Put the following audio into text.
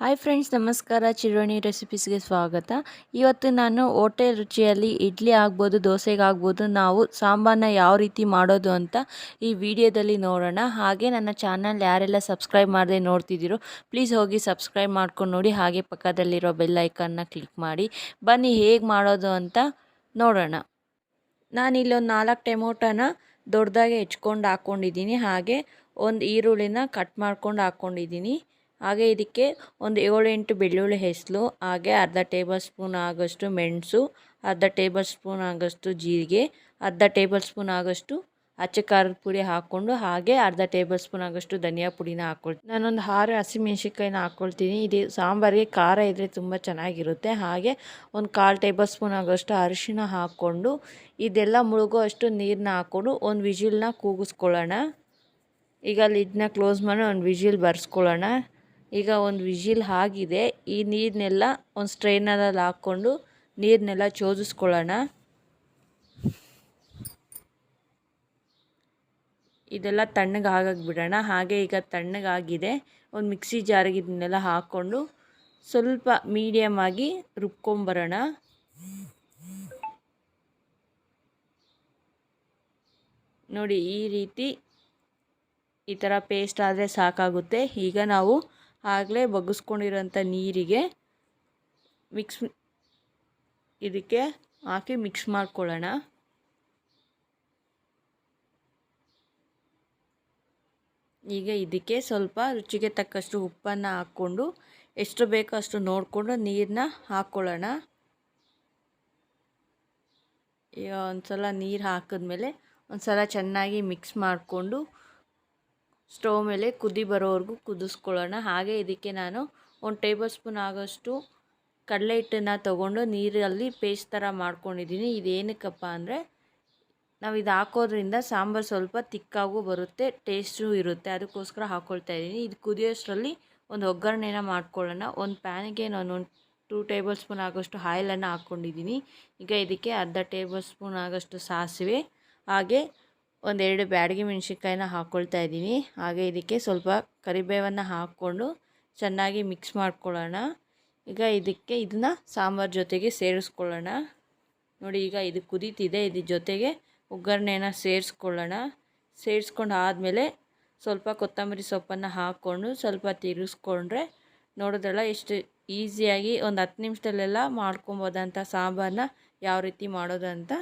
Hi friends, ನಮಸ್ಕಾರ. ಚಿರೋಣಿ ರೆಸಿಪೀಸ್ಗೆ ಸ್ವಾಗತ. ಇವತ್ತು ನಾನು ಹೋಟೆಲ್ ರುಚಿಯಲ್ಲಿ ಇಡ್ಲಿ ಆಗ್ಬೋದು, ದೋಸೆಗಾಗ್ಬೋದು ನಾವು ಸಾಂಬಾರನ್ನ ಯಾವ ರೀತಿ ಮಾಡೋದು ಅಂತ ಈ ವಿಡಿಯೋದಲ್ಲಿ ನೋಡೋಣ. ಹಾಗೆ ನನ್ನ ಚಾನಲ್ ಯಾರೆಲ್ಲ ಸಬ್ಸ್ಕ್ರೈಬ್ ಮಾಡದೆ ನೋಡ್ತಿದ್ದೀರೋ ಪ್ಲೀಸ್ ಹೋಗಿ ಸಬ್ಸ್ಕ್ರೈಬ್ ಮಾಡ್ಕೊಂಡು ನೋಡಿ. ಹಾಗೆ ಪಕ್ಕದಲ್ಲಿರೋ ಬೆಲ್ ಐಕನ್ನ ಕ್ಲಿಕ್ ಮಾಡಿ. ಬನ್ನಿ ಹೇಗೆ ಮಾಡೋದು ಅಂತ ನೋಡೋಣ. ನಾನಿಲ್ಲೊಂದು 4 ಟೊಮೊಟೊನ ದೊಡ್ಡದಾಗಿ ಹೆಚ್ಕೊಂಡು ಹಾಕ್ಕೊಂಡಿದ್ದೀನಿ. ಹಾಗೆ ಒಂದು ಈರುಳ್ಳಿನ ಕಟ್ ಮಾಡ್ಕೊಂಡು ಹಾಕ್ಕೊಂಡಿದ್ದೀನಿ. ಹಾಗೆ ಇದಕ್ಕೆ ಒಂದು 7-8 ಬೆಳ್ಳುಳ್ಳಿ ಹೆಸರು, ಹಾಗೆ ಅರ್ಧ ಟೇಬಲ್ ಸ್ಪೂನ್ ಆಗೋಷ್ಟು ಮೆಣಸು, ಅರ್ಧ ಟೇಬಲ್ ಸ್ಪೂನ್ ಆಗೋಷ್ಟು ಜೀರಿಗೆ, ಅರ್ಧ ಟೇಬಲ್ ಸ್ಪೂನ್ ಆಗೋಷ್ಟು ಅಚ್ಚ ಖಾರದ ಪುಡಿ ಹಾಕ್ಕೊಂಡು, ಹಾಗೆ ಅರ್ಧ ಟೇಬಲ್ ಸ್ಪೂನ್ ಆಗೋಷ್ಟು ಧನಿಯಾ ಪುಡಿನ ಹಾಕ್ಕೊಳ್ತೀನಿ. ನಾನೊಂದು 6 ಹಸಿಮೆಣ್ಸಿನ್ಕಾಯಿನ ಹಾಕ್ಕೊಳ್ತೀನಿ. ಇದು ಸಾಂಬಾರಿಗೆ ಖಾರ ಇದ್ದರೆ ತುಂಬ ಚೆನ್ನಾಗಿರುತ್ತೆ. ಹಾಗೆ ಒಂದು 1/4 ಟೇಬಲ್ ಸ್ಪೂನ್ ಆಗೋಷ್ಟು ಅರಿಶಿನ ಹಾಕ್ಕೊಂಡು ಇದೆಲ್ಲ ಮುಳುಗೋ ಅಷ್ಟು ನೀರನ್ನ ಹಾಕ್ಕೊಂಡು ಒಂದು ವಿಜಿಲ್ನ ಕೂಗಿಸ್ಕೊಳ್ಳೋಣ. ಈಗ ಲಿಡ್ನ ಕ್ಲೋಸ್ ಮಾಡಿ ಒಂದು ವಿಜಿಲ್ ಬರ್ಸ್ಕೊಳ್ಳೋಣ. ಈಗ ಒಂದು ವಿಜಿಲ್ ಆಗಿದೆ. ಈ ನೀರನ್ನೆಲ್ಲ ಒಂದು ಸ್ಟ್ರೈನರಲ್ಲಿ ಹಾಕ್ಕೊಂಡು ನೀರನ್ನೆಲ್ಲ ಚೋದಿಸ್ಕೊಳ್ಳೋಣ. ಇದೆಲ್ಲ ತಣ್ಣಗೆ ಬಿಡೋಣ. ಹಾಗೆ ಈಗ ತಣ್ಣಗಾಗಿದೆ. ಒಂದು ಮಿಕ್ಸಿ ಜಾರಿಗೆ ಇದನ್ನೆಲ್ಲ ಹಾಕ್ಕೊಂಡು ಸ್ವಲ್ಪ ಮೀಡಿಯಮ್ ಆಗಿ ರುಬ್ಕೊಂಬರೋಣ. ನೋಡಿ, ಈ ರೀತಿ ಈ ಥರ ಪೇಸ್ಟ್ ಆದರೆ ಸಾಕಾಗುತ್ತೆ. ಈಗ ನಾವು ಆಗಲೇ ಬಗ್ಗಿಸ್ಕೊಂಡಿರೋಂಥ ನೀರಿಗೆ ಇದಕ್ಕೆ ಹಾಕಿ ಮಿಕ್ಸ್ ಮಾಡ್ಕೊಳ್ಳೋಣ. ಈಗ ಇದಕ್ಕೆ ಸ್ವಲ್ಪ ರುಚಿಗೆ ತಕ್ಕಷ್ಟು ಉಪ್ಪನ್ನು ಹಾಕ್ಕೊಂಡು ಎಷ್ಟು ಬೇಕೋ ಅಷ್ಟು ನೋಡಿಕೊಂಡು ನೀರನ್ನ ಹಾಕ್ಕೊಳ್ಳೋಣ. ಈಗ ಒಂದು ಸಲ ನೀರು ಹಾಕಿದ್ಮೇಲೆ ಒಂದು ಸಲ ಚೆನ್ನಾಗಿ ಮಿಕ್ಸ್ ಮಾಡಿಕೊಂಡು ಸ್ಟವ್ ಮೇಲೆ ಕುದಿ ಬರೋವರೆಗೂ ಕುದಿಸ್ಕೊಳ್ಳೋಣ. ಹಾಗೆ ಇದಕ್ಕೆ ನಾನು 1 ಟೇಬಲ್ ಸ್ಪೂನ್ ಆಗೋಷ್ಟು ಕಡಲೆ ಹಿಟ್ಟನ್ನು ತೊಗೊಂಡು ನೀರಲ್ಲಿ ಪೇಸ್ಟ್ ಥರ ಮಾಡ್ಕೊಂಡಿದ್ದೀನಿ. ಇದೇನಕ್ಕಪ್ಪ ಅಂದರೆ ನಾವು ಇದು ಹಾಕೋದ್ರಿಂದ ಸಾಂಬಾರು ಸ್ವಲ್ಪ ತಿಕ್ಕಾಗೂ ಬರುತ್ತೆ, ಟೇಸ್ಟು ಇರುತ್ತೆ. ಅದಕ್ಕೋಸ್ಕರ ಹಾಕ್ಕೊಳ್ತಾ ಇದ್ದೀನಿ. ಇದು ಕುದಿಯೋಷ್ಟರಲ್ಲಿ ಒಂದು ಒಗ್ಗರಣೆನ ಮಾಡ್ಕೊಳ್ಳೋಣ. ಒಂದು ಪ್ಯಾನಿಗೆ ನಾನು 2 ಟೇಬಲ್ ಸ್ಪೂನ್ ಆಗೋಷ್ಟು ಆಯಿಲನ್ನು ಹಾಕ್ಕೊಂಡಿದ್ದೀನಿ. ಈಗ ಇದಕ್ಕೆ ಅರ್ಧ ಟೇಬಲ್ ಸ್ಪೂನ್ ಆಗೋಷ್ಟು ಸಾಸಿವೆ, ಹಾಗೆ 1-2 ಬ್ಯಾಡಗಿ ಮೆಣಸಿನ್ಕಾಯಿನ ಹಾಕ್ಕೊಳ್ತಾ ಇದ್ದೀನಿ. ಹಾಗೆ ಇದಕ್ಕೆ ಸ್ವಲ್ಪ ಕರಿಬೇವನ್ನು ಹಾಕ್ಕೊಂಡು ಚೆನ್ನಾಗಿ ಮಿಕ್ಸ್ ಮಾಡ್ಕೊಳ್ಳೋಣ. ಈಗ ಇದಕ್ಕೆ ಇದನ್ನು ಸಾಂಬಾರು ಜೊತೆಗೆ ಸೇರಿಸ್ಕೊಳ್ಳೋಣ. ನೋಡಿ, ಈಗ ಇದು ಕುದೀತಿದೆ. ಇದ್ರ ಜೊತೆಗೆ ಒಗ್ಗರಣೆನ ಸೇರಿಸ್ಕೊಳ್ಳೋಣ. ಸೇರಿಸ್ಕೊಂಡು ಆದಮೇಲೆ ಸ್ವಲ್ಪ ಕೊತ್ತಂಬರಿ ಸೊಪ್ಪನ್ನು ಹಾಕ್ಕೊಂಡು ಸ್ವಲ್ಪ ತಿರುಗಿಸ್ಕೊಂಡ್ರೆ ನೋಡೋದ್ರಲ್ಲ ಎಷ್ಟು ಈಸಿಯಾಗಿ ಒಂದು 10 ನಿಮಿಷದಲ್ಲೆಲ್ಲ ಮಾಡ್ಕೊಬೋದಂಥ ಸಾಂಬಾರನ್ನ ಯಾವ ರೀತಿ ಮಾಡೋದು ಅಂತ